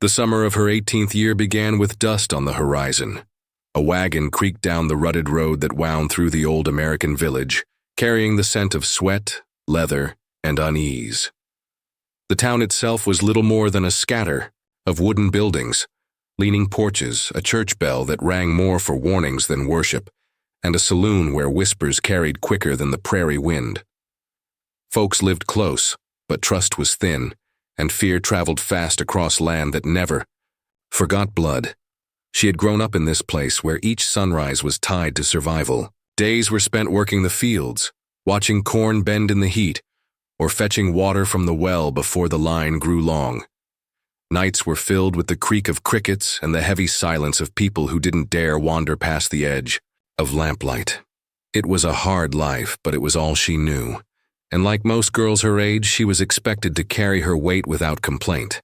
The summer of her 18th year began with dust on the horizon. A wagon creaked down the rutted road that wound through the old American village, carrying the scent of sweat, leather, and unease. The town itself was little more than a scatter of wooden buildings, leaning porches, a church bell that rang more for warnings than worship, and a saloon where whispers carried quicker than the prairie wind. Folks lived close, but trust was thin, and fear traveled fast across land that never forgot blood. She had grown up in this place where each sunrise was tied to survival. Days were spent working the fields, watching corn bend in the heat, or fetching water from the well before the line grew long. Nights were filled with the creak of crickets and the heavy silence of people who didn't dare wander past the edge of lamplight. It was a hard life, but it was all she knew. And like most girls her age, she was expected to carry her weight without complaint.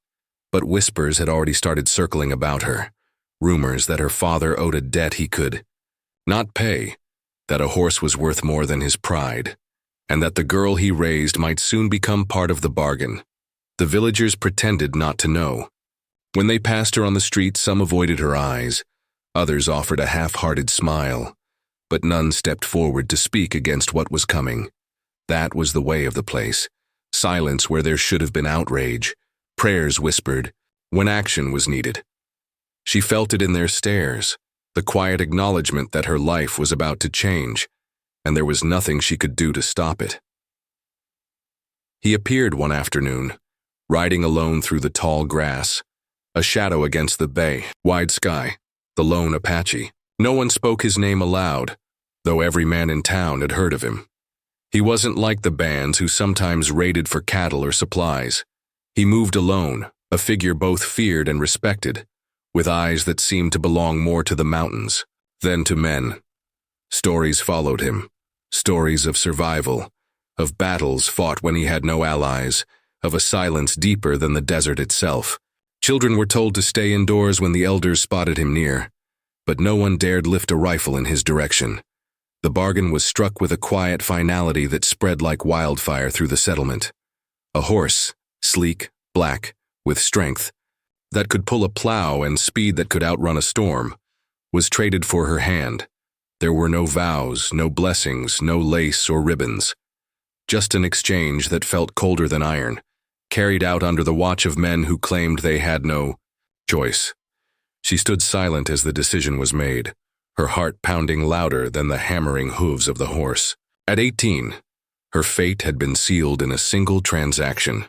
But whispers had already started circling about her. Rumors that her father owed a debt he could not pay, that a horse was worth more than his pride, and that the girl he raised might soon become part of the bargain. The villagers pretended not to know. When they passed her on the street, some avoided her eyes. Others offered a half-hearted smile, but none stepped forward to speak against what was coming. That was the way of the place. Silence where there should have been outrage. Prayers whispered when action was needed. She felt it in their stares, the quiet acknowledgement that her life was about to change, and there was nothing she could do to stop it. He appeared one afternoon, riding alone through the tall grass, a shadow against the wide sky, the lone Apache. No one spoke his name aloud, though every man in town had heard of him. He wasn't like the bands who sometimes raided for cattle or supplies. He moved alone, a figure both feared and respected, with eyes that seemed to belong more to the mountains than to men. Stories followed him, stories of survival, of battles fought when he had no allies, of a silence deeper than the desert itself. Children were told to stay indoors when the elders spotted him near, but no one dared lift a rifle in his direction. The bargain was struck with a quiet finality that spread like wildfire through the settlement. A horse, sleek, black, with strength, that could pull a plow and speed that could outrun a storm, was traded for her hand. There were no vows, no blessings, no lace or ribbons. Just an exchange that felt colder than iron, carried out under the watch of men who claimed they had no choice. She stood silent as the decision was made, her heart pounding louder than the hammering hooves of the horse. At 18, her fate had been sealed in a single transaction.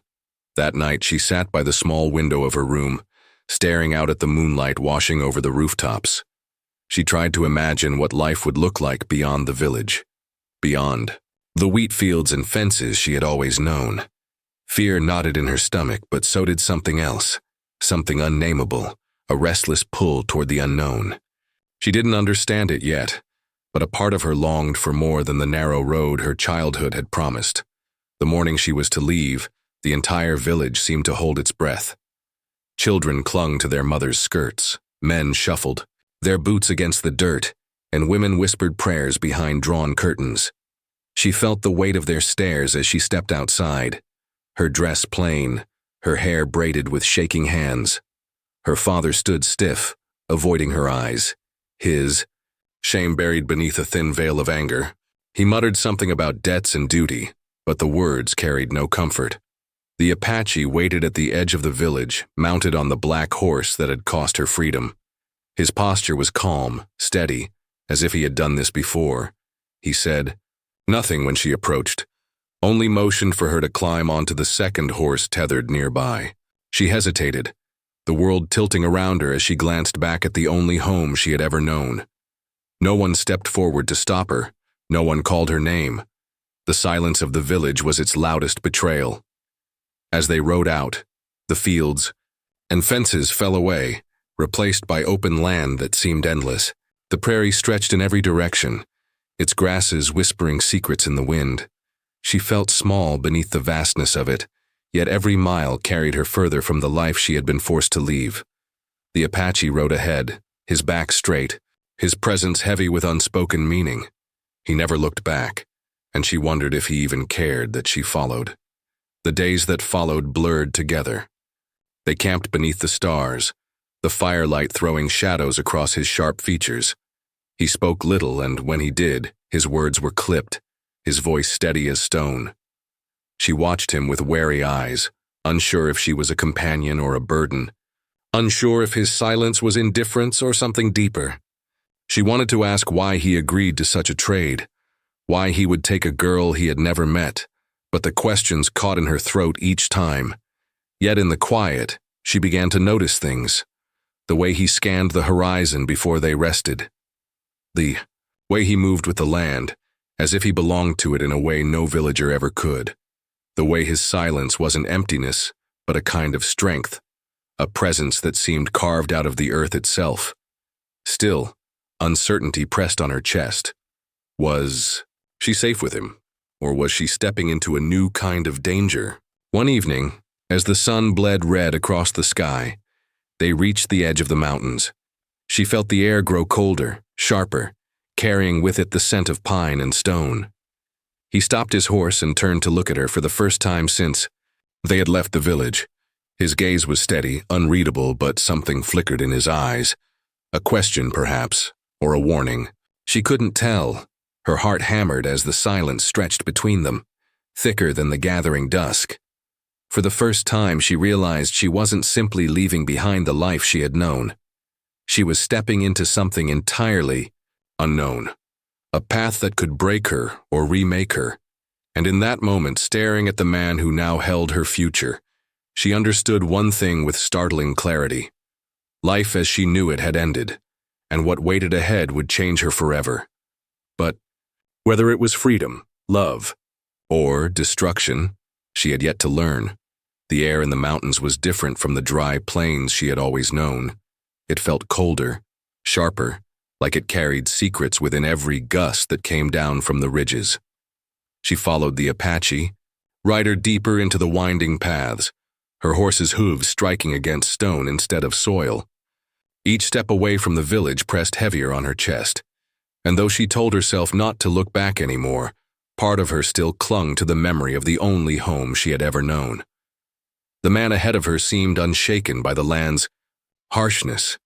That night she sat by the small window of her room, staring out at the moonlight washing over the rooftops. She tried to imagine what life would look like beyond the village, beyond the wheat fields and fences she had always known. Fear knotted in her stomach, but so did something else, something unnameable, a restless pull toward the unknown. She didn't understand it yet, but a part of her longed for more than the narrow road her childhood had promised. The morning she was to leave, the entire village seemed to hold its breath. Children clung to their mothers' skirts, men shuffled, their boots against the dirt, and women whispered prayers behind drawn curtains. She felt the weight of their stares as she stepped outside, her dress plain, her hair braided with shaking hands. Her father stood stiff, avoiding her eyes, his shame buried beneath a thin veil of anger. He muttered something about debts and duty, but the words carried no comfort. The Apache waited at the edge of the village, mounted on the black horse that had cost her freedom. His posture was calm, steady, as if he had done this before. He said nothing when she approached, only motioned for her to climb onto the second horse tethered nearby. She hesitated, the world tilting around her as she glanced back at the only home she had ever known. No one stepped forward to stop her. No one called her name. The silence of the village was its loudest betrayal. As they rode out, the fields and fences fell away, replaced by open land that seemed endless. The prairie stretched in every direction, its grasses whispering secrets in the wind. She felt small beneath the vastness of it, yet every mile carried her further from the life she had been forced to leave. The Apache rode ahead, his back straight, his presence heavy with unspoken meaning. He never looked back, and she wondered if he even cared that she followed. The days that followed blurred together. They camped beneath the stars, the firelight throwing shadows across his sharp features. He spoke little, and when he did, his words were clipped, his voice steady as stone. She watched him with wary eyes, unsure if she was a companion or a burden, unsure if his silence was indifference or something deeper. She wanted to ask why he agreed to such a trade, why he would take a girl he had never met, but the questions caught in her throat each time. Yet in the quiet, she began to notice things. The way he scanned the horizon before they rested. The way he moved with the land, as if he belonged to it in a way no villager ever could. The way his silence wasn't emptiness, but a kind of strength, a presence that seemed carved out of the earth itself. Still, uncertainty pressed on her chest. Was she safe with him, or was she stepping into a new kind of danger? One evening, as the sun bled red across the sky, they reached the edge of the mountains. She felt the air grow colder, sharper, carrying with it the scent of pine and stone. He stopped his horse and turned to look at her for the first time since they had left the village. His gaze was steady, unreadable, but something flickered in his eyes. A question, perhaps, or a warning. She couldn't tell. Her heart hammered as the silence stretched between them, thicker than the gathering dusk. For the first time, she realized she wasn't simply leaving behind the life she had known. She was stepping into something entirely unknown, a path that could break her or remake her. And in that moment, staring at the man who now held her future, she understood one thing with startling clarity. Life as she knew it had ended, and what waited ahead would change her forever. But whether it was freedom, love, or destruction, she had yet to learn. The air in the mountains was different from the dry plains she had always known. It felt colder, sharper, like it carried secrets within every gust that came down from the ridges. She followed the Apache, rider deeper into the winding paths, her horse's hooves striking against stone instead of soil. Each step away from the village pressed heavier on her chest, and though she told herself not to look back anymore, part of her still clung to the memory of the only home she had ever known. The man ahead of her seemed unshaken by the land's harshness.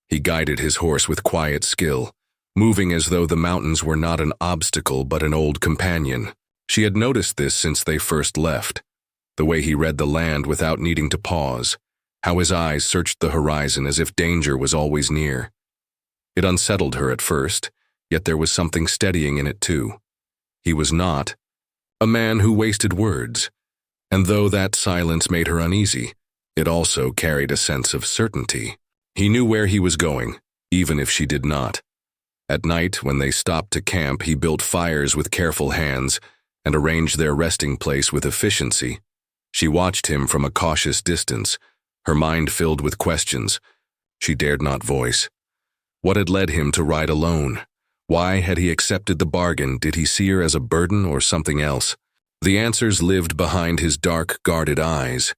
He guided his horse with quiet skill, moving as though the mountains were not an obstacle but an old companion. She had noticed this since they first left, the way he read the land without needing to pause, how his eyes searched the horizon as if danger was always near. It unsettled her at first, yet there was something steadying in it too. He was not a man who wasted words, and though that silence made her uneasy, it also carried a sense of certainty. He knew where he was going, even if she did not. At night, when they stopped to camp, he built fires with careful hands and arranged their resting place with efficiency. She watched him from a cautious distance, her mind filled with questions she dared not voice. What had led him to ride alone? Why had he accepted the bargain? Did he see her as a burden or something else? The answers lived behind his dark, guarded eyes,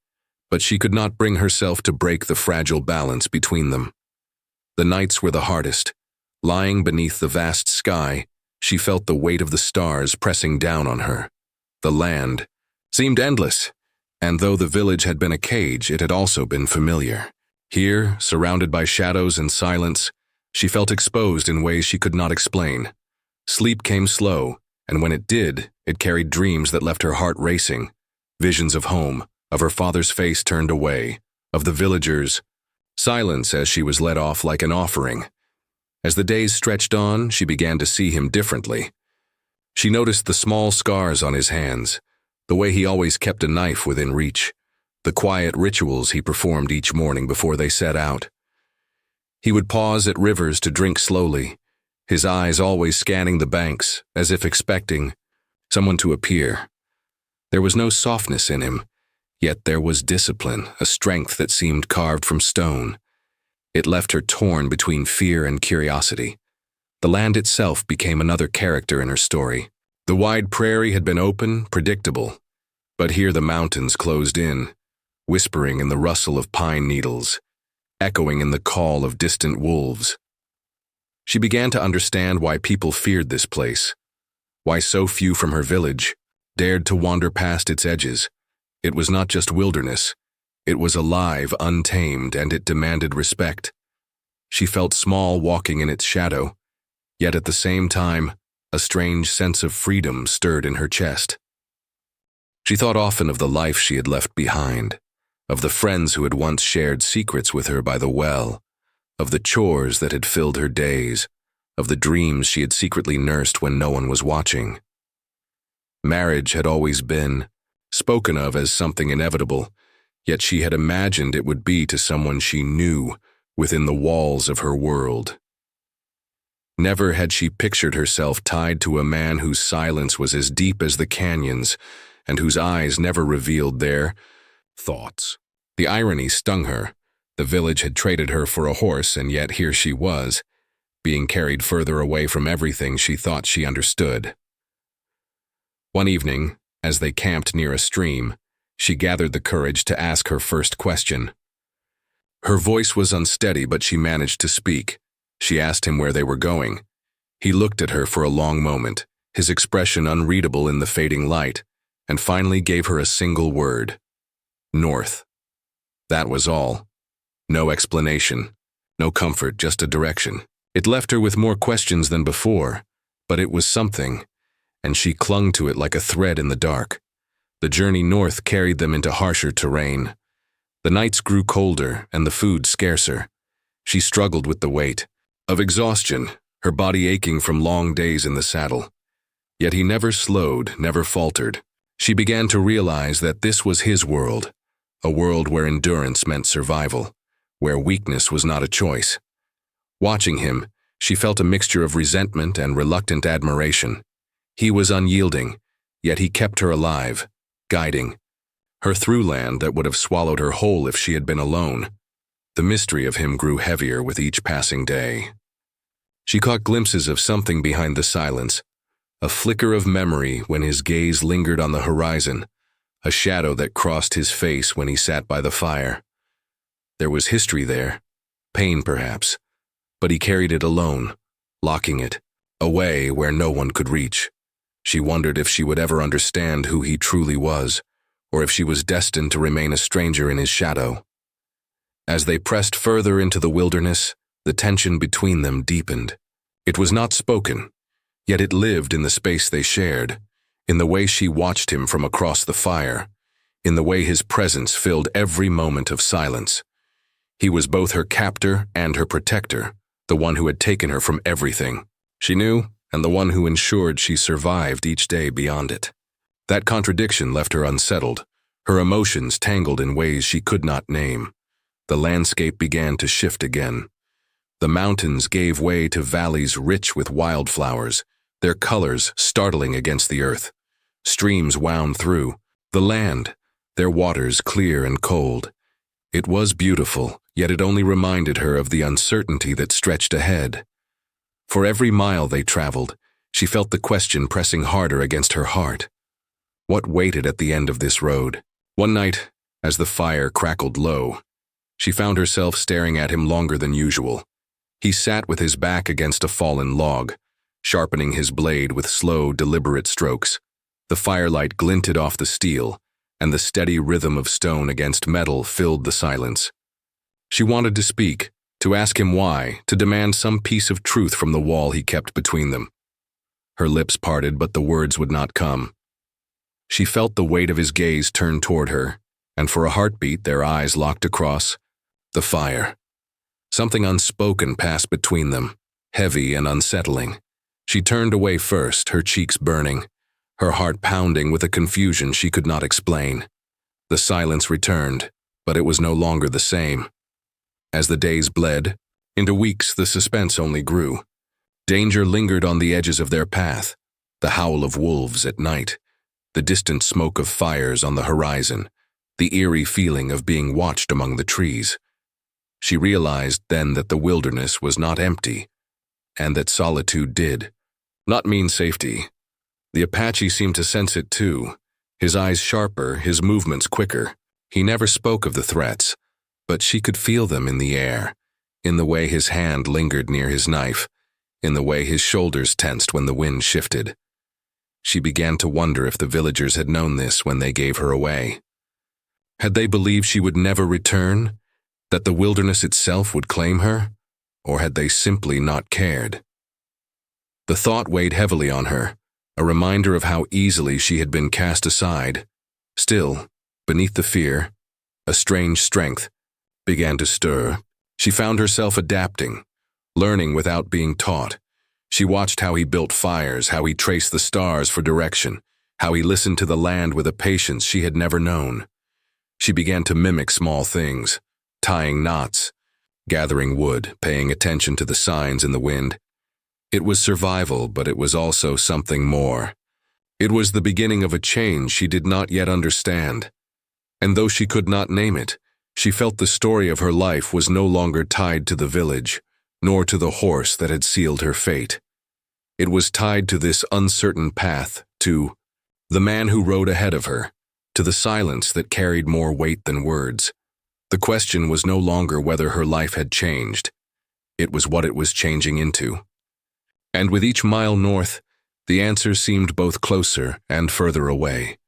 but she could not bring herself to break the fragile balance between them. The nights were the hardest. Lying beneath the vast sky, she felt the weight of the stars pressing down on her. The land seemed endless, and though the village had been a cage, it had also been familiar. Here, surrounded by shadows and silence, she felt exposed in ways she could not explain. Sleep came slow, and when it did, it carried dreams that left her heart racing. Visions of home, of her father's face turned away, of the villagers. Silence as she was led off like an offering. As the days stretched on, she began to see him differently. She noticed the small scars on his hands, the way he always kept a knife within reach, the quiet rituals he performed each morning before they set out. He would pause at rivers to drink slowly, his eyes always scanning the banks, as if expecting someone to appear. There was no softness in him, yet there was discipline, a strength that seemed carved from stone. It left her torn between fear and curiosity. The land itself became another character in her story. The wide prairie had been open, predictable, but here the mountains closed in, whispering in the rustle of pine needles, echoing in the call of distant wolves. She began to understand why people feared this place, why so few from her village dared to wander past its edges. It was not just wilderness, It was alive, untamed, and it demanded respect. She felt small walking in its shadow, yet at the same time, a strange sense of freedom stirred in her chest. She thought often of the life she had left behind, of the friends who had once shared secrets with her by the well, of the chores that had filled her days, of the dreams she had secretly nursed when no one was watching. Marriage had always been spoken of as something inevitable, yet she had imagined it would be to someone she knew within the walls of her world. Never had she pictured herself tied to a man whose silence was as deep as the canyons and whose eyes never revealed their thoughts. The irony stung her. The village had traded her for a horse, and yet here she was, being carried further away from everything she thought she understood. One evening, as they camped near a stream, she gathered the courage to ask her first question. Her voice was unsteady, but she managed to speak. She asked him where they were going. He looked at her for a long moment, his expression unreadable in the fading light, and finally gave her a single word. North. That was all. No explanation, no comfort, just a direction. It left her with more questions than before, but it was something, and she clung to it like a thread in the dark. The journey north carried them into harsher terrain. The nights grew colder and the food scarcer. She struggled with the weight of exhaustion, her body aching from long days in the saddle. Yet he never slowed, never faltered. She began to realize that this was his world, a world where endurance meant survival, where weakness was not a choice. Watching him, she felt a mixture of resentment and reluctant admiration. He was unyielding, yet he kept her alive, guiding her through land that would have swallowed her whole if she had been alone. The mystery of him grew heavier with each passing day. She caught glimpses of something behind the silence, a flicker of memory when his gaze lingered on the horizon, a shadow that crossed his face when he sat by the fire. There was history there, pain perhaps, but he carried it alone, locking it away where no one could reach. She wondered if she would ever understand who he truly was, or if she was destined to remain a stranger in his shadow. As they pressed further into the wilderness, the tension between them deepened. It was not spoken, yet it lived in the space they shared, in the way she watched him from across the fire, in the way his presence filled every moment of silence. He was both her captor and her protector, the one who had taken her from everything she knew, and the one who ensured she survived each day beyond it. That contradiction left her unsettled, her emotions tangled in ways she could not name. The landscape began to shift again. The mountains gave way to valleys rich with wildflowers, their colors startling against the earth. Streams wound through the land, their waters clear and cold. It was beautiful, yet it only reminded her of the uncertainty that stretched ahead. For every mile they traveled, she felt the question pressing harder against her heart. What waited at the end of this road? One night, as the fire crackled low, she found herself staring at him longer than usual. He sat with his back against a fallen log, sharpening his blade with slow, deliberate strokes. The firelight glinted off the steel, and the steady rhythm of stone against metal filled the silence. She wanted to speak, to ask him why, to demand some piece of truth from the wall he kept between them. Her lips parted, but the words would not come. She felt the weight of his gaze turn toward her, and for a heartbeat their eyes locked across the fire. Something unspoken passed between them, heavy and unsettling. She turned away first, her cheeks burning, her heart pounding with a confusion she could not explain. The silence returned, but it was no longer the same. As the days bled into weeks, the suspense only grew. Danger lingered on the edges of their path, the howl of wolves at night, the distant smoke of fires on the horizon, the eerie feeling of being watched among the trees. She realized then that the wilderness was not empty, and that solitude did not mean safety. The Apache seemed to sense it too, his eyes sharper, his movements quicker. He never spoke of the threats, but she could feel them in the air, in the way his hand lingered near his knife, in the way his shoulders tensed when the wind shifted. She began to wonder if the villagers had known this when they gave her away. Had they believed she would never return? That the wilderness itself would claim her? Or had they simply not cared? The thought weighed heavily on her, a reminder of how easily she had been cast aside. Still, beneath the fear, a strange strength began to stir. She found herself adapting, learning without being taught. She watched how he built fires, how he traced the stars for direction, how he listened to the land with a patience she had never known. She began to mimic small things, tying knots, gathering wood, paying attention to the signs in the wind. It was survival, but it was also something more. It was the beginning of a change she did not yet understand. And though she could not name it, she felt the story of her life was no longer tied to the village, nor to the horse that had sealed her fate. It was tied to this uncertain path, to the man who rode ahead of her, to the silence that carried more weight than words. The question was no longer whether her life had changed. It was what it was changing into. And with each mile north, the answer seemed both closer and further away.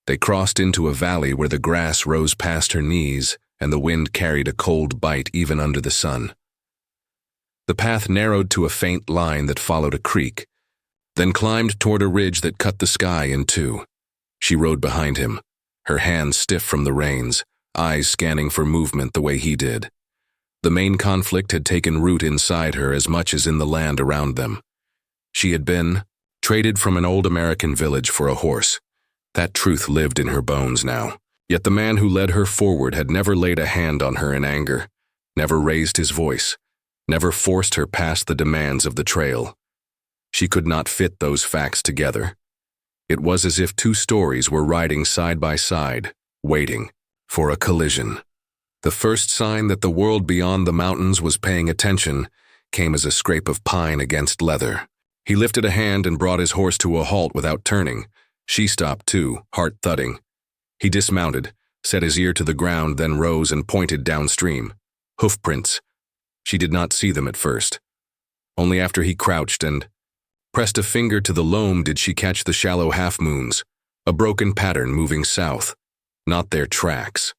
They crossed into a valley where the grass rose past her knees and the wind carried a cold bite even under the sun. The path narrowed to a faint line that followed a creek, then climbed toward a ridge that cut the sky in two. She rode behind him, her hands stiff from the reins, eyes scanning for movement the way he did. The main conflict had taken root inside her as much as in the land around them. She had been traded from an old American village for a horse. That truth lived in her bones now. Yet the man who led her forward had never laid a hand on her in anger, never raised his voice, never forced her past the demands of the trail. She could not fit those facts together. It was as if two stories were riding side by side, waiting for a collision. The first sign that the world beyond the mountains was paying attention came as a scrape of pine against leather. He lifted a hand and brought his horse to a halt without turning. She stopped too, heart thudding. He dismounted, set his ear to the ground, then rose and pointed downstream. Hoofprints. She did not see them at first. Only after he crouched and pressed a finger to the loam did she catch the shallow half-moons, a broken pattern moving south. Not their tracks.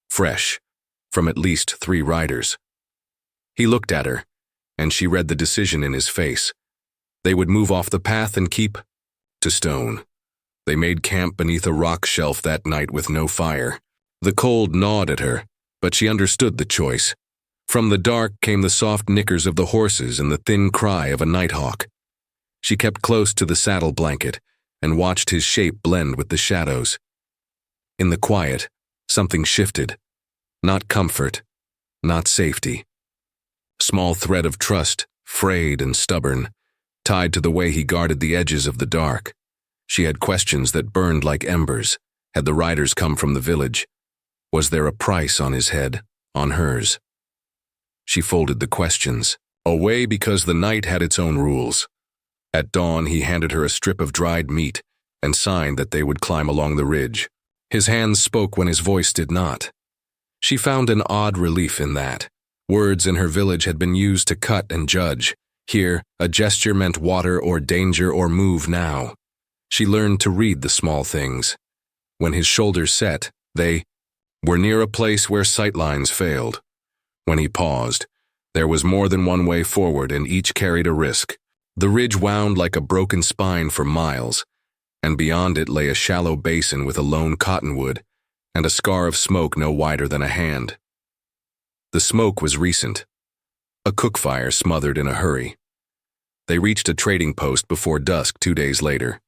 Fresh, from at least 3 riders. He looked at her, and she read the decision in his face. They would move off the path and keep to stone. They made camp beneath a rock shelf that night with no fire. The cold gnawed at her, but she understood the choice. From the dark came the soft nickers of the horses and the thin cry of a nighthawk. She kept close to the saddle blanket and watched his shape blend with the shadows. In the quiet, something shifted. Not comfort, not safety. Small thread of trust, frayed and stubborn, tied to the way he guarded the edges of the dark. She had questions that burned like embers. Had the riders come from the village? Was there a price on his head, on hers? She folded the questions away because the night had its own rules. At dawn, he handed her a strip of dried meat and signed that they would climb along the ridge. His hands spoke when his voice did not. She found an odd relief in that. Words in her village had been used to cut and judge. Here, a gesture meant water or danger or move now. She learned to read the small things. When his shoulders set, they were near a place where sightlines failed. When he paused, there was more than one way forward and each carried a risk. The ridge wound like a broken spine for miles, and beyond it lay a shallow basin with a lone cottonwood and a scar of smoke no wider than a hand. The smoke was recent, a cook fire smothered in a hurry. They reached a trading post before dusk 2 days later.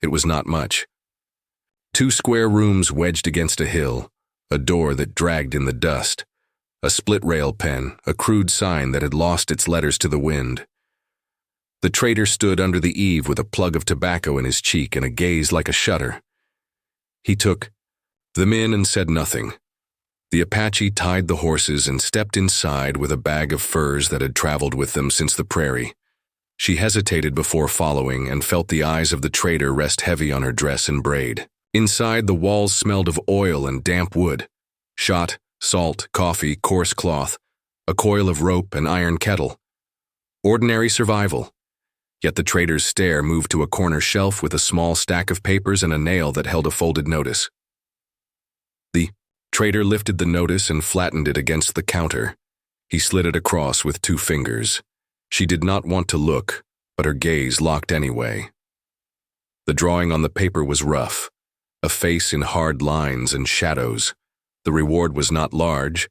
It was not much. 2 square rooms wedged against a hill, a door that dragged in the dust, a split-rail pen, a crude sign that had lost its letters to the wind. The trader stood under the eave with a plug of tobacco in his cheek and a gaze like a shutter. He took them in and said nothing. The Apache tied the horses and stepped inside with a bag of furs that had traveled with them since the prairie. She hesitated before following and felt the eyes of the trader rest heavy on her dress and braid. Inside, the walls smelled of oil and damp wood. Shot, salt, coffee, coarse cloth, a coil of rope, an iron kettle. Ordinary survival. Yet the trader's stare moved to a corner shelf with a small stack of papers and a nail that held a folded notice. The Trader lifted the notice and flattened it against the counter. He slid it across with 2 fingers. She did not want to look, but her gaze locked anyway. The drawing on the paper was rough, a face in hard lines and shadows. The reward was not large,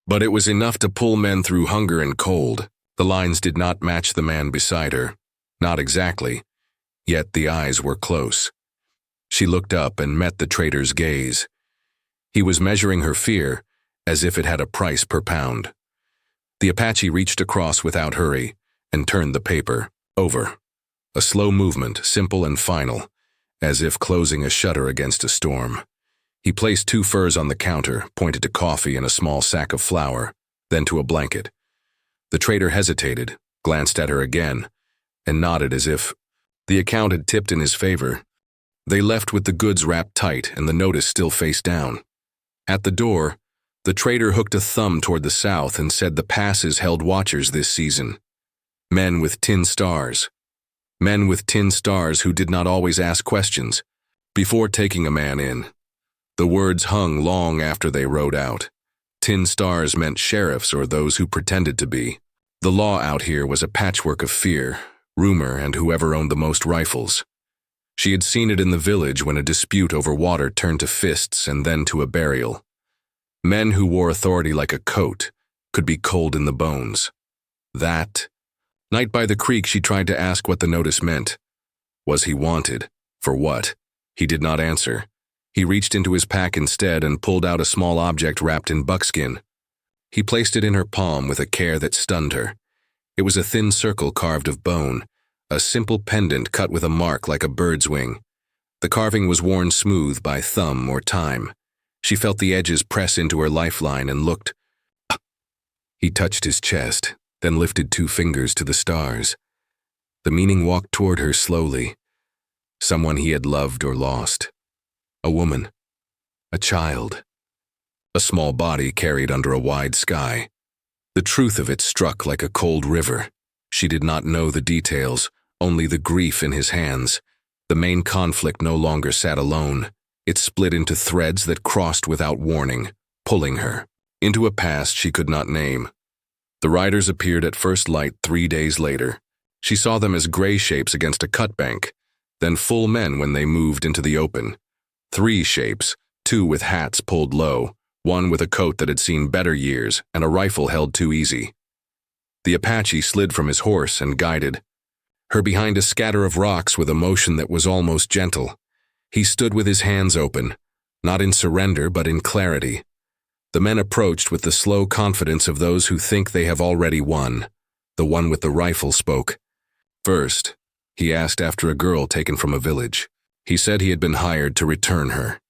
but it was enough to pull men through hunger and cold. The lines did not match the man beside her. Not exactly, yet the eyes were close. She looked up and met the trader's gaze. He was measuring her fear as if it had a price per pound. The Apache reached across without hurry and turned the paper over. A slow movement, simple and final, as if closing a shutter against a storm. He placed 2 furs on the counter, pointed to coffee and a small sack of flour, then to a blanket. The trader hesitated, glanced at her again, and nodded as if the account had tipped in his favor. They left with the goods wrapped tight and the notice still face down. At the door, the trader hooked a thumb toward the south and said the passes held watchers this season. Men with tin stars. Men with tin stars who did not always ask questions before taking a man in. The words hung long after they rode out. Tin stars meant sheriffs or those who pretended to be. The law out here was a patchwork of fear, rumor, and whoever owned the most rifles. She had seen it in the village when a dispute over water turned to fists and then to a burial. Men who wore authority like a coat could be cold in the bones. That night by the creek, she tried to ask what the notice meant. Was he wanted? For what? He did not answer. He reached into his pack instead and pulled out a small object wrapped in buckskin. He placed it in her palm with a care that stunned her. It was a thin circle carved of bone, a simple pendant cut with a mark like a bird's wing. The carving was worn smooth by thumb or time. She felt the edges press into her lifeline and looked. He touched his chest, then lifted 2 fingers to the stars. The meaning walked toward her slowly. Someone he had loved or lost. A woman. A child. A small body carried under a wide sky. The truth of it struck like a cold river. She did not know the details, only the grief in his hands. The main conflict no longer sat alone. It split into threads that crossed without warning, pulling her into a past she could not name. The riders appeared at first light 3 days later. She saw them as gray shapes against a cut bank, then full men when they moved into the open. 3 shapes, 2 with hats pulled low, 1 with a coat that had seen better years and a rifle held too easy. The Apache slid from his horse and guided her behind a scatter of rocks with a motion that was almost gentle. He stood with his hands open, not in surrender but in clarity. The men approached with the slow confidence of those who think they have already won. The one with the rifle spoke. First, he asked after a girl taken from a village. He said he had been hired to return her.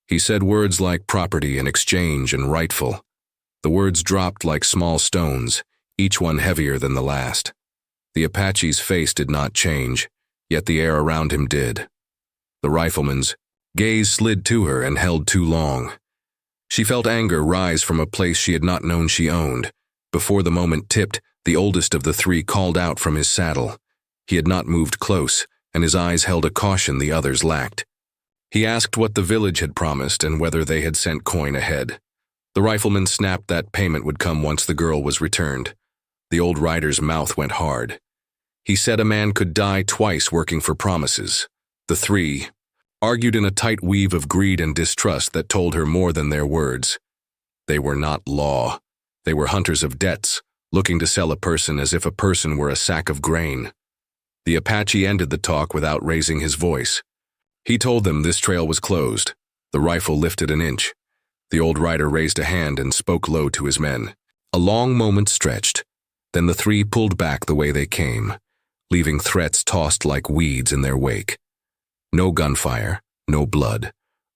He said words like property and exchange and rightful. The words dropped like small stones, each one heavier than the last. The Apache's face did not change, yet the air around him did. The rifleman's gaze slid to her and held too long. She felt anger rise from a place she had not known she owned. Before the moment tipped, the oldest of the 3 called out from his saddle. He had not moved close, and his eyes held a caution the others lacked. He asked what the village had promised and whether they had sent coin ahead. The rifleman snapped that payment would come once the girl was returned. The old rider's mouth went hard. He said a man could die twice working for promises. The 3 argued in a tight weave of greed and distrust that told her more than their words. They were not law. They were hunters of debts, looking to sell a person as if a person were a sack of grain. The Apache ended the talk without raising his voice. He told them this trail was closed. The rifle lifted an inch. The old rider raised a hand and spoke low to his men. A long moment stretched. Then the 3 pulled back the way they came, leaving threats tossed like weeds in their wake. No gunfire, no blood,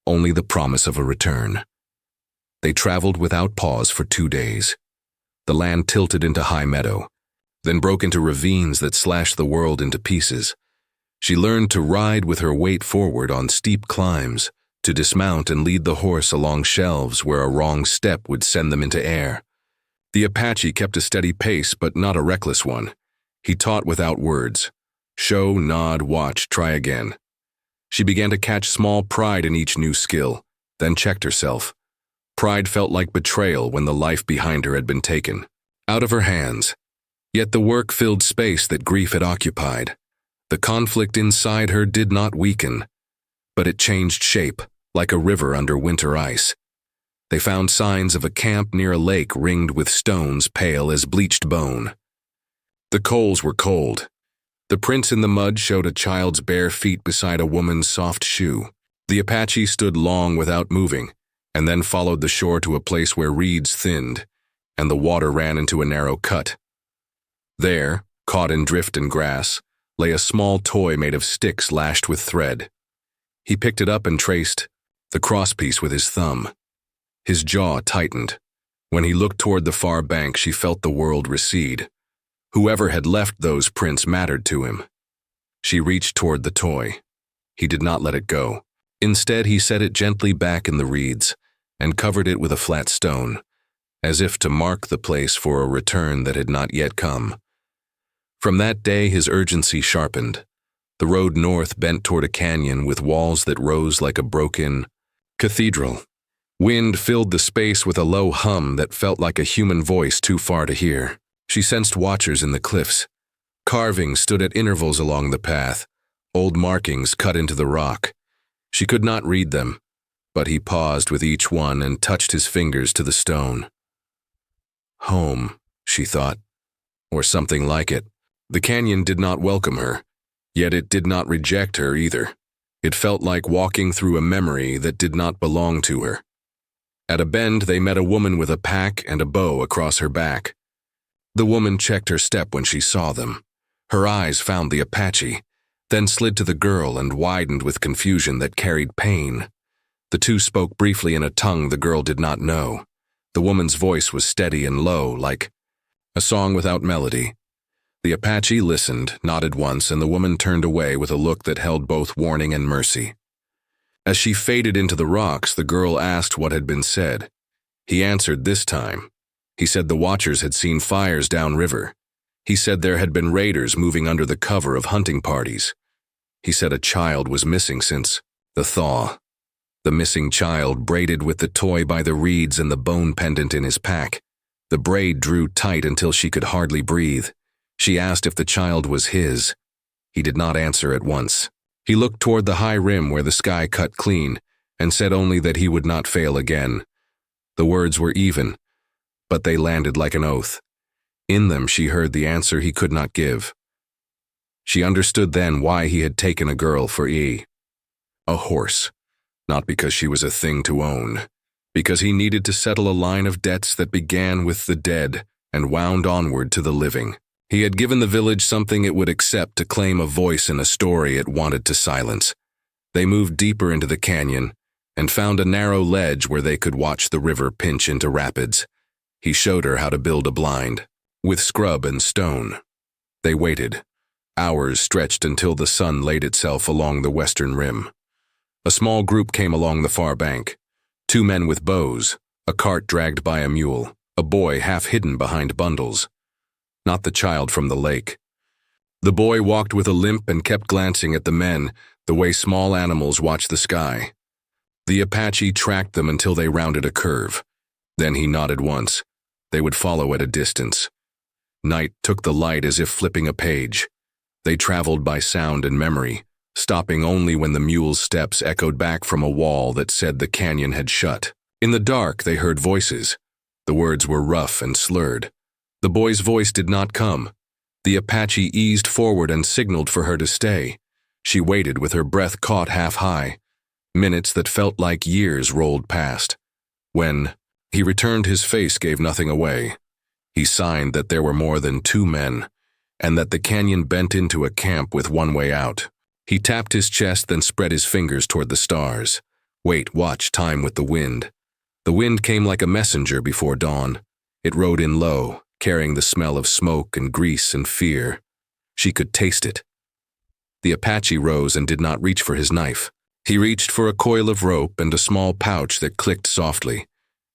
only the promise of a return. They traveled without pause for 2 days. The land tilted into high meadow, then broke into ravines that slashed the world into pieces. She learned to ride with her weight forward on steep climbs, to dismount and lead the horse along shelves where a wrong step would send them into air. The Apache kept a steady pace, but not a reckless one. He taught without words. Show, nod, watch, try again. She began to catch small pride in each new skill, then checked herself. Pride felt like betrayal when the life behind her had been taken, out of her hands. Yet the work filled space that grief had occupied. The conflict inside her did not weaken, but it changed shape, like a river under winter ice. They found signs of a camp near a lake ringed with stones pale as bleached bone. The coals were cold. The prints in the mud showed a child's bare feet beside a woman's soft shoe. The Apache stood long without moving, and then followed the shore to a place where reeds thinned, and the water ran into a narrow cut. There, caught in drift and grass, lay a small toy made of sticks lashed with thread. He picked it up and traced the crosspiece with his thumb. His jaw tightened. When he looked toward the far bank, she felt the world recede. Whoever had left those prints mattered to him. She reached toward the toy. He did not let it go. Instead, he set it gently back in the reeds and covered it with a flat stone, as if to mark the place for a return that had not yet come. From that day, his urgency sharpened. The road north bent toward a canyon with walls that rose like a broken cathedral. Wind filled the space with a low hum that felt like a human voice too far to hear. She sensed watchers in the cliffs. Carvings stood at intervals along the path, old markings cut into the rock. She could not read them, but he paused with each one and touched his fingers to the stone. Home, she thought, or something like it. The canyon did not welcome her, yet it did not reject her either. It felt like walking through a memory that did not belong to her. At a bend, they met a woman with a pack and a bow across her back. The woman checked her step when she saw them. Her eyes found the Apache, then slid to the girl and widened with confusion that carried pain. The two spoke briefly in a tongue the girl did not know. The woman's voice was steady and low, like a song without melody. The Apache listened, nodded once, and the woman turned away with a look that held both warning and mercy. As she faded into the rocks, the girl asked what had been said. He answered this time. He said the watchers had seen fires downriver. He said there had been raiders moving under the cover of hunting parties. He said a child was missing since the thaw. The missing child braided with the toy by the reeds and the bone pendant in his pack. The braid drew tight until she could hardly breathe. She asked if the child was his. He did not answer at once. He looked toward the high rim where the sky cut clean and said only that he would not fail again. The words were even, but they landed like an oath. In them she heard the answer he could not give. She understood then why he had taken a girl for a horse, not because she was a thing to own, because he needed to settle a line of debts that began with the dead and wound onward to the living. He had given the village something it would accept to claim a voice in a story it wanted to silence. They moved deeper into the canyon and found a narrow ledge where they could watch the river pinch into rapids. He showed her how to build a blind, with scrub and stone. They waited. Hours stretched until the sun laid itself along the western rim. A small group came along the far bank. 2 men with bows, a cart dragged by a mule, a boy half hidden behind bundles. Not the child from the lake. The boy walked with a limp and kept glancing at the men, the way small animals watch the sky. The Apache tracked them until they rounded a curve. Then he nodded once. They would follow at a distance. Night took the light as if flipping a page. They traveled by sound and memory, stopping only when the mule's steps echoed back from a wall that said the canyon had shut. In the dark, they heard voices. The words were rough and slurred. The boy's voice did not come. The Apache eased forward and signaled for her to stay. She waited with her breath caught half high. Minutes that felt like years rolled past. When he returned, his face gave nothing away. He signed that there were more than 2 men, and that the canyon bent into a camp with one way out. He tapped his chest, then spread his fingers toward the stars. Wait, watch, time with the wind. The wind came like a messenger before dawn. It rode in low, carrying the smell of smoke and grease and fear. She could taste it. The Apache rose and did not reach for his knife. He reached for a coil of rope and a small pouch that clicked softly.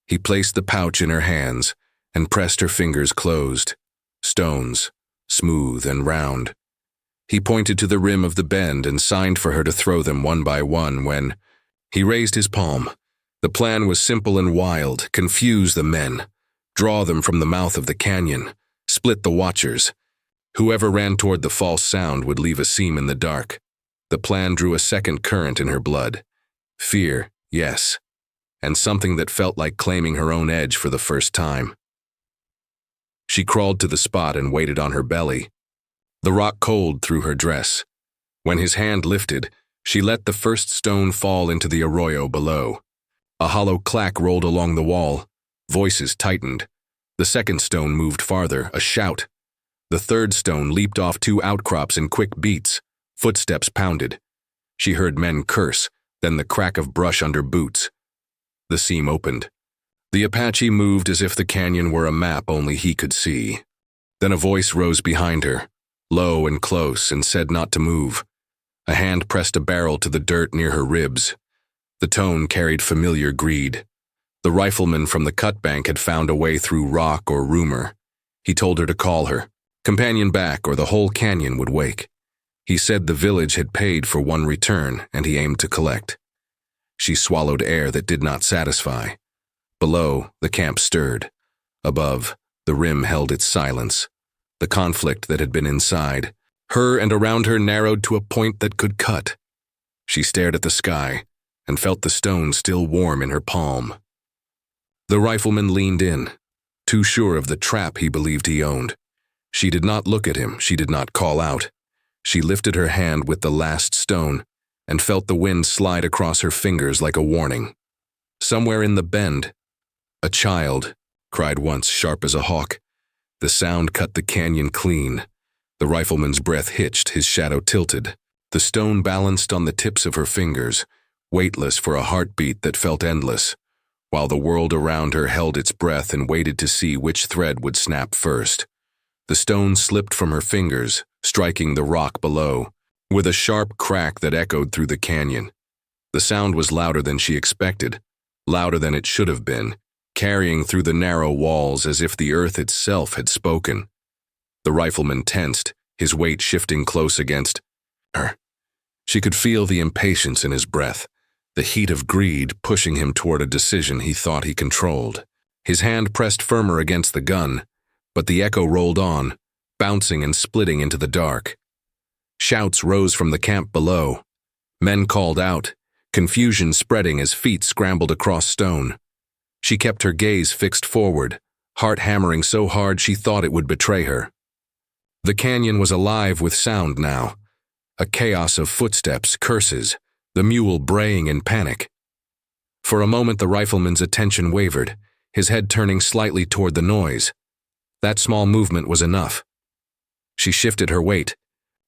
He placed the pouch in her hands and pressed her fingers closed. Stones, smooth and round. He pointed to the rim of the bend and signed for her to throw them one by one when he raised his palm. The plan was simple and wild: confuse the men, draw them from the mouth of the canyon, split the watchers. Whoever ran toward the false sound would leave a seam in the dark. The plan drew a second current in her blood. Fear, yes, and something that felt like claiming her own edge for the first time. She crawled to the spot and waited on her belly, the rock cold through her dress. When his hand lifted, she let the first stone fall into the arroyo below. A hollow clack rolled along the wall. Voices tightened. The second stone moved farther, a shout. The third stone leaped off two outcrops in quick beats. Footsteps pounded. She heard men curse, then the crack of brush under boots. The seam opened. The Apache moved as if the canyon were a map only he could see. Then a voice rose behind her, low and close, and said not to move. A hand pressed a barrel to the dirt near her ribs. The tone carried familiar greed. The rifleman from the cut bank had found a way through rock or rumor. He told her to call her, companion back, or the whole canyon would wake. He said the village had paid for one return, and he aimed to collect. She swallowed air that did not satisfy. Below, the camp stirred. Above, the rim held its silence. The conflict that had been inside, her and around her, narrowed to a point that could cut. She stared at the sky and felt the stone still warm in her palm. The rifleman leaned in, too sure of the trap he believed he owned. She did not look at him, she did not call out. She lifted her hand with the last stone and felt the wind slide across her fingers like a warning. Somewhere in the bend, a child cried once, sharp as a hawk. The sound cut the canyon clean. The rifleman's breath hitched, his shadow tilted. The stone balanced on the tips of her fingers, weightless for a heartbeat that felt endless, while the world around her held its breath and waited to see which thread would snap first. The stone slipped from her fingers, striking the rock below, with a sharp crack that echoed through the canyon. The sound was louder than she expected, louder than it should have been, carrying through the narrow walls as if the earth itself had spoken. The rifleman tensed, his weight shifting close against her. She could feel the impatience in his breath, the heat of greed pushing him toward a decision he thought he controlled. His hand pressed firmer against the gun, but the echo rolled on, bouncing and splitting into the dark. Shouts rose from the camp below. Men called out, confusion spreading as feet scrambled across stone. She kept her gaze fixed forward, heart hammering so hard she thought it would betray her. The canyon was alive with sound now, a chaos of footsteps, curses, the mule braying in panic. For a moment the rifleman's attention wavered, his head turning slightly toward the noise. That small movement was enough. She shifted her weight,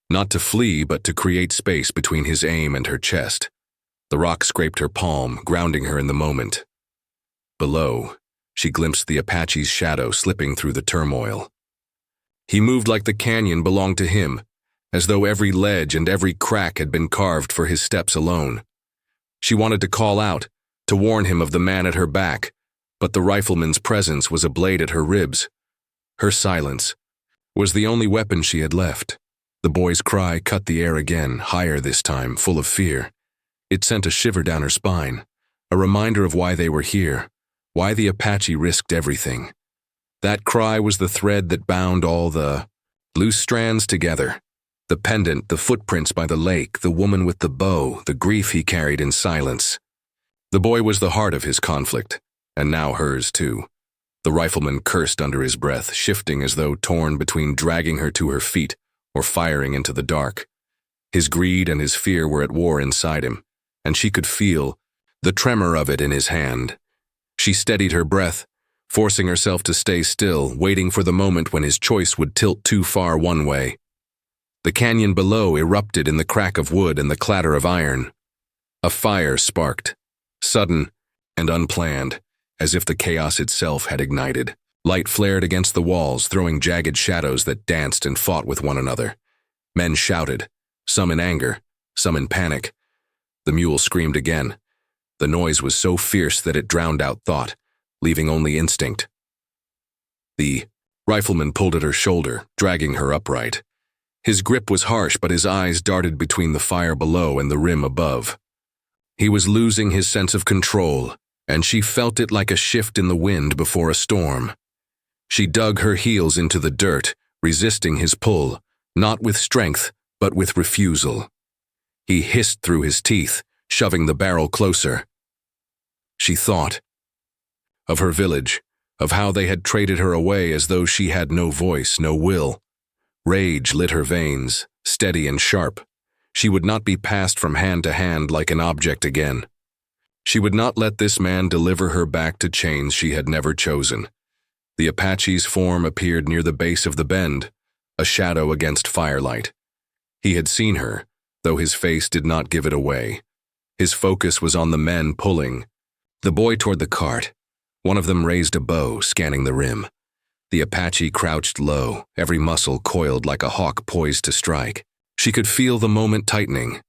not to flee but to create space between his aim and her chest. The rock scraped her palm, grounding her in the moment. Below, she glimpsed the Apache's shadow slipping through the turmoil. He moved like the canyon belonged to him, as though every ledge and every crack had been carved for his steps alone. She wanted to call out, to warn him of the man at her back, but the rifleman's presence was a blade at her ribs. Her silence was the only weapon she had left. The boy's cry cut the air again, higher this time, full of fear. It sent a shiver down her spine, a reminder of why they were here, why the Apache risked everything. That cry was the thread that bound all the loose strands together. The pendant, the footprints by the lake, the woman with the bow, the grief he carried in silence. The boy was the heart of his conflict, and now hers too. The rifleman cursed under his breath, shifting as though torn between dragging her to her feet or firing into the dark. His greed and his fear were at war inside him, and she could feel the tremor of it in his hand. She steadied her breath, forcing herself to stay still, waiting for the moment when his choice would tilt too far one way. The canyon below erupted in the crack of wood and the clatter of iron. A fire sparked, sudden and unplanned, as if the chaos itself had ignited. Light flared against the walls, throwing jagged shadows that danced and fought with one another. Men shouted, some in anger, some in panic. The mule screamed again. The noise was so fierce that it drowned out thought, leaving only instinct. The rifleman pulled at her shoulder, dragging her upright. His grip was harsh, but his eyes darted between the fire below and the rim above. He was losing his sense of control, and she felt it like a shift in the wind before a storm. She dug her heels into the dirt, resisting his pull, not with strength, but with refusal. He hissed through his teeth, shoving the barrel closer. She thought of her village, of how they had traded her away as though she had no voice, no will. Rage lit her veins, steady and sharp. She would not be passed from hand to hand like an object again. She would not let this man deliver her back to chains she had never chosen. The Apache's form appeared near the base of the bend, a shadow against firelight. He had seen her, though his face did not give it away. His focus was on the men pulling. The boy toward the cart. One of them raised a bow, scanning the rim. The Apache crouched low, every muscle coiled like a hawk poised to strike. She could feel the moment tightening,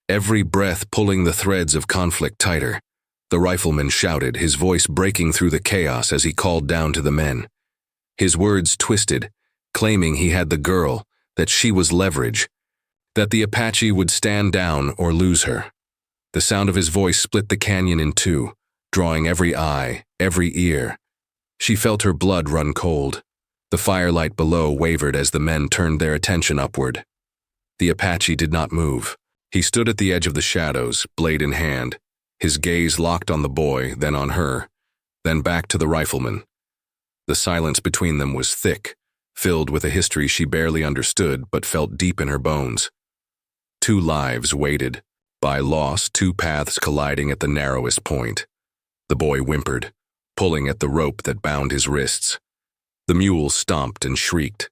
every breath pulling the threads of conflict tighter. The rifleman shouted, his voice breaking through the chaos as he called down to the men. His words twisted, claiming he had the girl, that she was leverage, that the Apache would stand down or lose her. The sound of his voice split the canyon in two, drawing every eye, every ear. She felt her blood run cold. The firelight below wavered as the men turned their attention upward. The Apache did not move. He stood at the edge of the shadows, blade in hand, his gaze locked on the boy, then on her, then back to the rifleman. The silence between them was thick, filled with a history she barely understood but felt deep in her bones. Two lives waited. By loss, two paths colliding at the narrowest point. The boy whimpered, pulling at the rope that bound his wrists. The mule stomped and shrieked.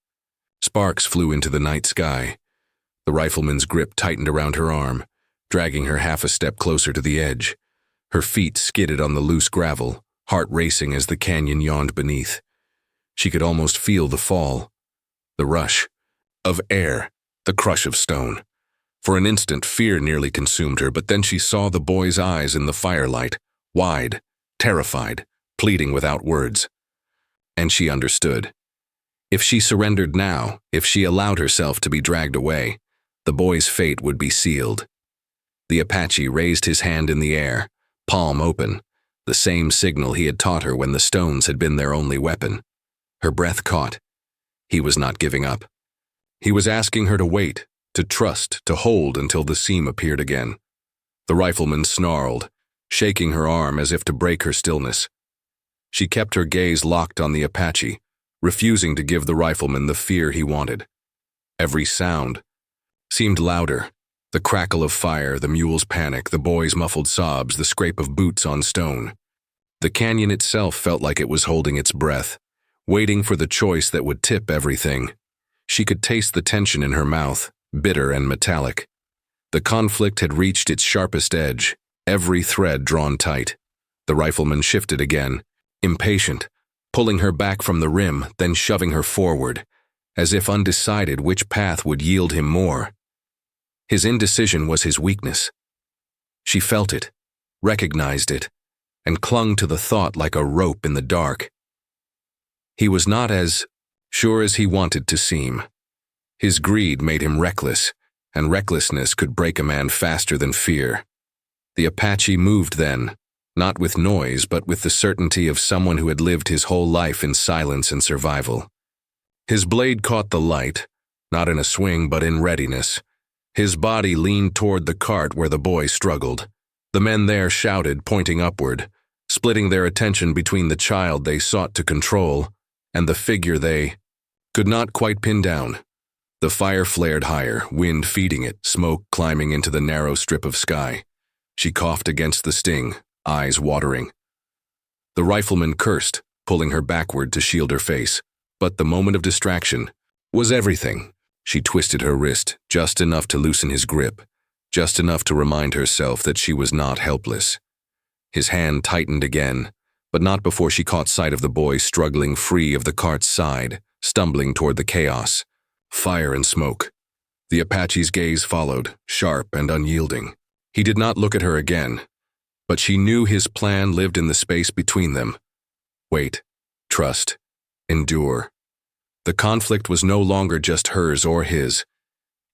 Sparks flew into the night sky. The rifleman's grip tightened around her arm, dragging her half a step closer to the edge. Her feet skidded on the loose gravel, heart racing as the canyon yawned beneath. She could almost feel the fall, the rush of air, the crush of stone. For an instant, fear nearly consumed her, but then she saw the boy's eyes in the firelight, wide, terrified, pleading without words. And she understood. If she surrendered now, if she allowed herself to be dragged away, the boy's fate would be sealed. The Apache raised his hand in the air, palm open, the same signal he had taught her when the stones had been their only weapon. Her breath caught. He was not giving up. He was asking her to wait, to trust, to hold until the seam appeared again. The rifleman snarled, shaking her arm as if to break her stillness. She kept her gaze locked on the Apache, refusing to give the rifleman the fear he wanted. Every sound seemed louder. The crackle of fire, the mule's panic, the boy's muffled sobs, the scrape of boots on stone. The canyon itself felt like it was holding its breath, waiting for the choice that would tip everything. She could taste the tension in her mouth, bitter and metallic. The conflict had reached its sharpest edge, every thread drawn tight. The rifleman shifted again, impatient, pulling her back from the rim, then shoving her forward, as if undecided which path would yield him more. His indecision was his weakness. She felt it, recognized it, and clung to the thought like a rope in the dark. He was not as sure as he wanted to seem. His greed made him reckless, and recklessness could break a man faster than fear. The Apache moved then, not with noise but with the certainty of someone who had lived his whole life in silence and survival. His blade caught the light, not in a swing but in readiness. His body leaned toward the cart where the boy struggled. The men there shouted, pointing upward, splitting their attention between the child they sought to control and the figure they could not quite pin down. The fire flared higher, wind feeding it, smoke climbing into the narrow strip of sky. She coughed against the sting, eyes watering. The rifleman cursed, pulling her backward to shield her face. But the moment of distraction was everything. She twisted her wrist, just enough to loosen his grip, just enough to remind herself that she was not helpless. His hand tightened again, but not before she caught sight of the boy struggling free of the cart's side, stumbling toward the chaos. Fire and smoke. The Apache's gaze followed, sharp and unyielding. He did not look at her again, but she knew his plan lived in the space between them. Wait, trust, endure. The conflict was no longer just hers or his.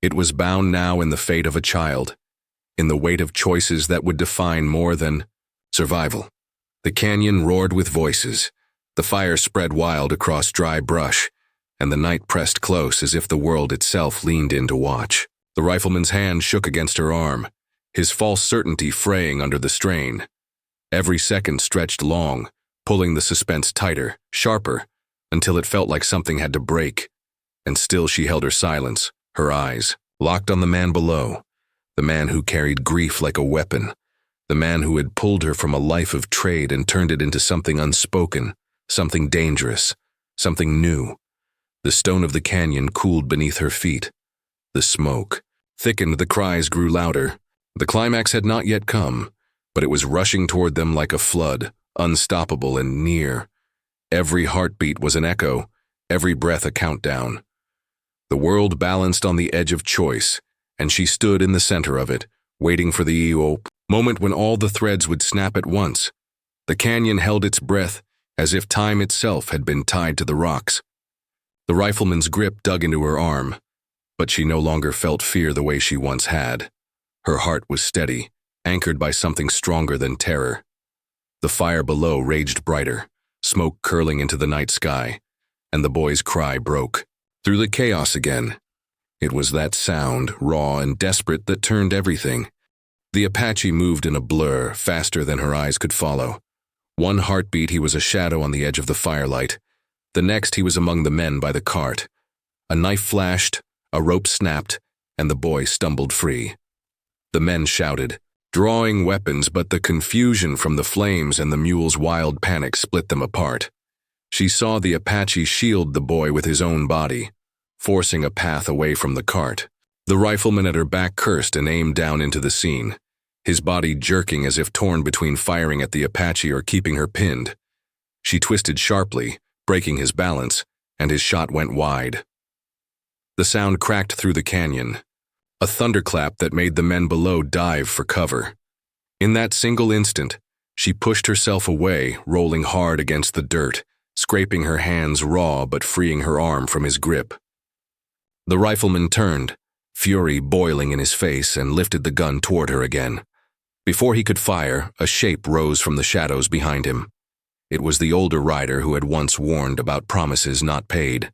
It was bound now in the fate of a child, in the weight of choices that would define more than survival. The canyon roared with voices. The fire spread wild across dry brush, and the night pressed close as if the world itself leaned in to watch. The rifleman's hand shook against her arm, his false certainty fraying under the strain. Every second stretched long, pulling the suspense tighter, sharper, until it felt like something had to break. And still she held her silence, her eyes locked on the man below, the man who carried grief like a weapon, the man who had pulled her from a life of trade and turned it into something unspoken, something dangerous, something new. The stone of the canyon cooled beneath her feet. The smoke thickened, the cries grew louder. The climax had not yet come, but it was rushing toward them like a flood, unstoppable and near. Every heartbeat was an echo, every breath a countdown. The world balanced on the edge of choice, and she stood in the center of it, waiting for the moment when all the threads would snap at once. The canyon held its breath, as if time itself had been tied to the rocks. The rifleman's grip dug into her arm, but she no longer felt fear the way she once had. Her heart was steady, anchored by something stronger than terror. The fire below raged brighter, smoke curling into the night sky, and the boy's cry broke through the chaos again. It was that sound, raw and desperate, that turned everything. The Apache moved in a blur, faster than her eyes could follow. One heartbeat he was a shadow on the edge of the firelight. The next he was among the men by the cart. A knife flashed, a rope snapped, and the boy stumbled free. The men shouted, drawing weapons, but the confusion from the flames and the mule's wild panic split them apart. She saw the Apache shield the boy with his own body, forcing a path away from the cart. The rifleman at her back cursed and aimed down into the scene, his body jerking as if torn between firing at the Apache or keeping her pinned. She twisted sharply, breaking his balance, and his shot went wide. The sound cracked through the canyon, a thunderclap that made the men below dive for cover. In that single instant, she pushed herself away, rolling hard against the dirt, scraping her hands raw but freeing her arm from his grip. The rifleman turned, fury boiling in his face, and lifted the gun toward her again. Before he could fire, a shape rose from the shadows behind him. It was the older rider who had once warned about promises not paid.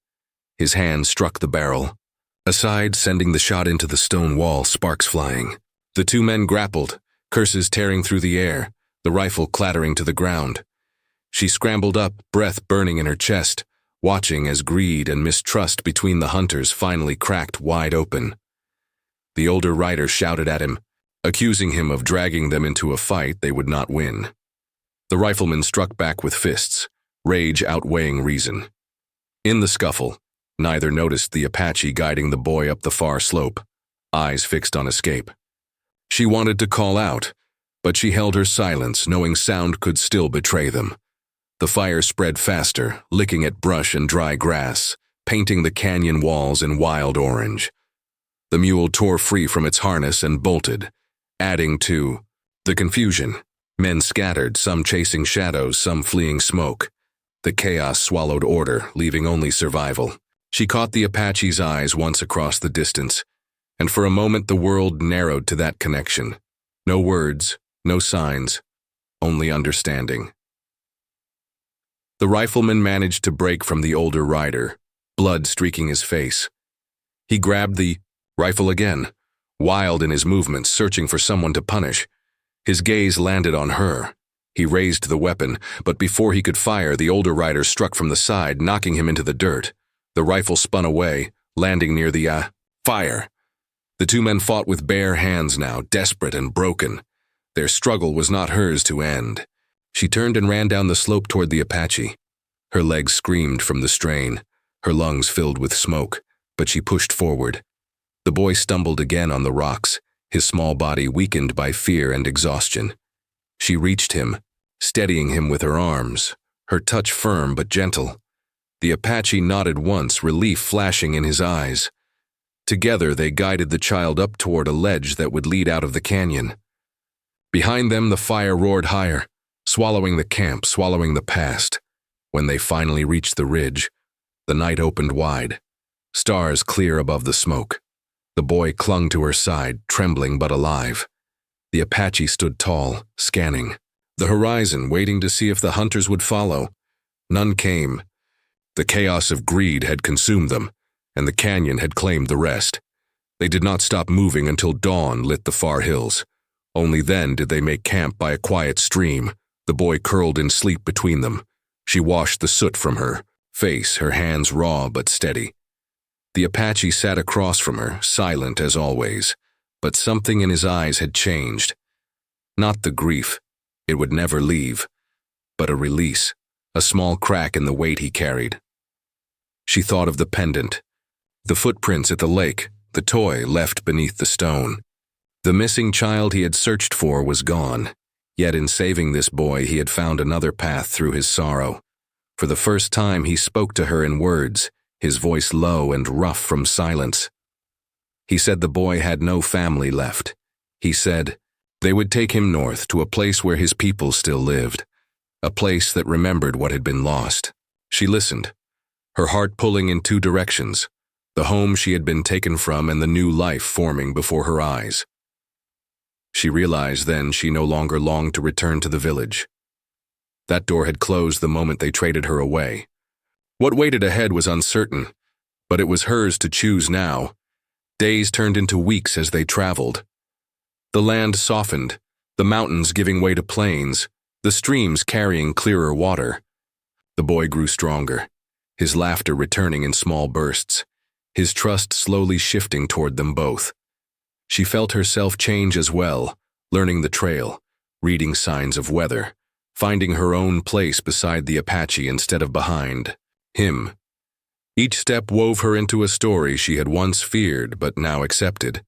His hand struck the barrel, aside, sending the shot into the stone wall, sparks flying. The two men grappled, curses tearing through the air, the rifle clattering to the ground. She scrambled up, breath burning in her chest, watching as greed and mistrust between the hunters finally cracked wide open. The older rider shouted at him, accusing him of dragging them into a fight they would not win. The rifleman struck back with fists, rage outweighing reason. In the scuffle, neither noticed the Apache guiding the boy up the far slope, eyes fixed on escape. She wanted to call out, but she held her silence, knowing sound could still betray them. The fire spread faster, licking at brush and dry grass, painting the canyon walls in wild orange. The mule tore free from its harness and bolted, adding to the confusion. Men scattered, some chasing shadows, some fleeing smoke. The chaos swallowed order, leaving only survival. She caught the Apache's eyes once across the distance, and for a moment the world narrowed to that connection. No words, no signs, only understanding. The rifleman managed to break from the older rider, blood streaking his face. He grabbed the rifle again, wild in his movements, searching for someone to punish. His gaze landed on her. He raised the weapon, but before he could fire, the older rider struck from the side, knocking him into the dirt. The rifle spun away, landing near the fire. The two men fought with bare hands now, desperate and broken. Their struggle was not hers to end. She turned and ran down the slope toward the Apache. Her legs screamed from the strain, her lungs filled with smoke, but she pushed forward. The boy stumbled again on the rocks, his small body weakened by fear and exhaustion. She reached him, steadying him with her arms, her touch firm but gentle. The Apache nodded once, relief flashing in his eyes. Together they guided the child up toward a ledge that would lead out of the canyon. Behind them the fire roared higher, swallowing the camp, swallowing the past. When they finally reached the ridge, the night opened wide, stars clear above the smoke. The boy clung to her side, trembling but alive. The Apache stood tall, scanning. the horizon, waiting to see if the hunters would follow. None came. The chaos of greed had consumed them, and the canyon had claimed the rest. They did not stop moving until dawn lit the far hills. Only then did they make camp by a quiet stream, the boy curled in sleep between them. She washed the soot from her face, her hands raw but steady. The Apache sat across from her, silent as always, but something in his eyes had changed. Not the grief, it would never leave, but a release, a small crack in the weight he carried. She thought of the pendant, the footprints at the lake, the toy left beneath the stone. The missing child he had searched for was gone, yet in saving this boy he had found another path through his sorrow. For the first time he spoke to her in words, his voice low and rough from silence. He said the boy had no family left. He said they would take him north to a place where his people still lived, a place that remembered what had been lost. She listened, her heart pulling in two directions, the home she had been taken from and the new life forming before her eyes. She realized then she no longer longed to return to the village. That door had closed the moment they traded her away. What waited ahead was uncertain, but it was hers to choose now. Days turned into weeks as they traveled. The land softened, the mountains giving way to plains, the streams carrying clearer water. The boy grew stronger, his laughter returning in small bursts, his trust slowly shifting toward them both. She felt herself change as well, learning the trail, reading signs of weather, finding her own place beside the Apache instead of behind him. Each step wove her into a story she had once feared but now accepted.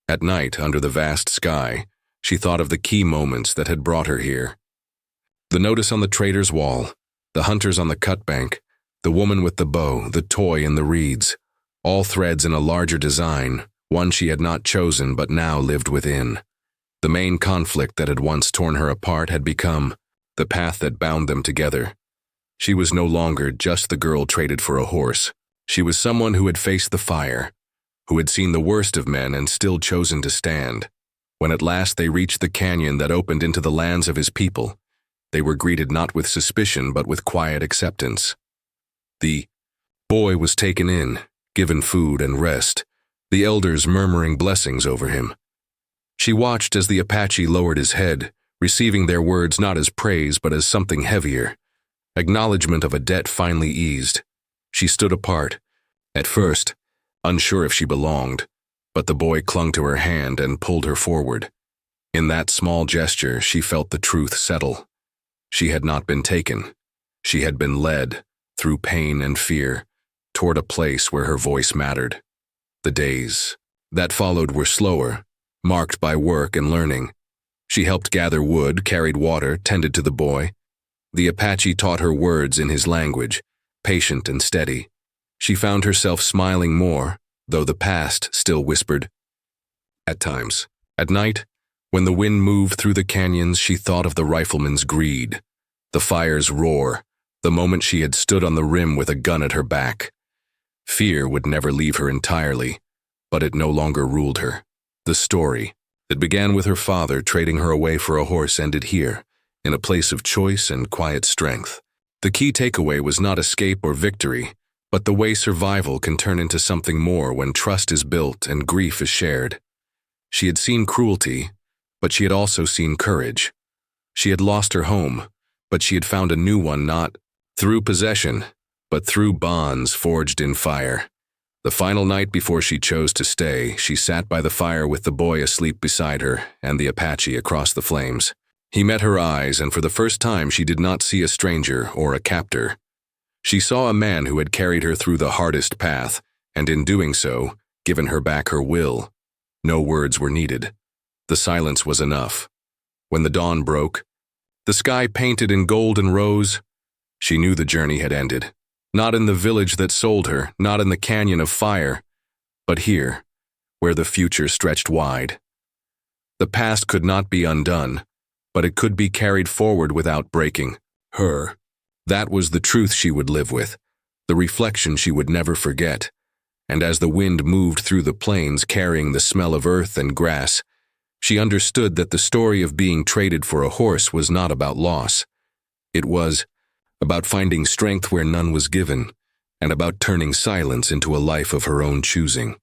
At night, under the vast sky, she thought of the key moments that had brought her here. The notice on the trader's wall, the hunters on the cut bank, the woman with the bow, the toy in the reeds, all threads in a larger design, one she had not chosen but now lived within. The main conflict that had once torn her apart had become the path that bound them together. She was no longer just the girl traded for a horse. She was someone who had faced the fire, who had seen the worst of men and still chosen to stand. When at last they reached the canyon that opened into the lands of his people, they were greeted not with suspicion but with quiet acceptance. The boy was taken in, given food and rest, the elders murmuring blessings over him. She watched as the Apache lowered his head, receiving their words not as praise but as something heavier. Acknowledgement of a debt finally eased. She stood apart, at first, unsure if she belonged, but the boy clung to her hand and pulled her forward. In that small gesture, she felt the truth settle. She had not been taken. She had been led, through pain and fear, toward a place where her voice mattered. The days that followed were slower, marked by work and learning. She helped gather wood, carried water, tended to the boy. The Apache taught her words in his language, patient and steady. She found herself smiling more, though the past still whispered. At times, at night, when the wind moved through the canyons, she thought of the rifleman's greed, the fire's roar, the moment she had stood on the rim with a gun at her back. Fear would never leave her entirely, but it no longer ruled her. The story that began with her father trading her away for a horse ended here, in a place of choice and quiet strength. The key takeaway was not escape or victory, but the way survival can turn into something more when trust is built and grief is shared. She had seen cruelty, but she had also seen courage. She had lost her home, but she had found a new one not through possession, but through bonds forged in fire. The final night before she chose to stay, she sat by the fire with the boy asleep beside her and the Apache across the flames. He met her eyes, and for the first time she did not see a stranger or a captor. She saw a man who had carried her through the hardest path, and in doing so, given her back her will. No words were needed. The silence was enough. When the dawn broke, the sky painted in gold and rose, she knew the journey had ended. Not in the village that sold her, not in the canyon of fire, but here, where the future stretched wide. The past could not be undone, but it could be carried forward without breaking. Her. That was the truth she would live with, the reflection she would never forget. And as the wind moved through the plains carrying the smell of earth and grass, She understood that the story of being traded for a horse was not about loss. It was about finding strength where none was given, and about turning silence into a life of her own choosing.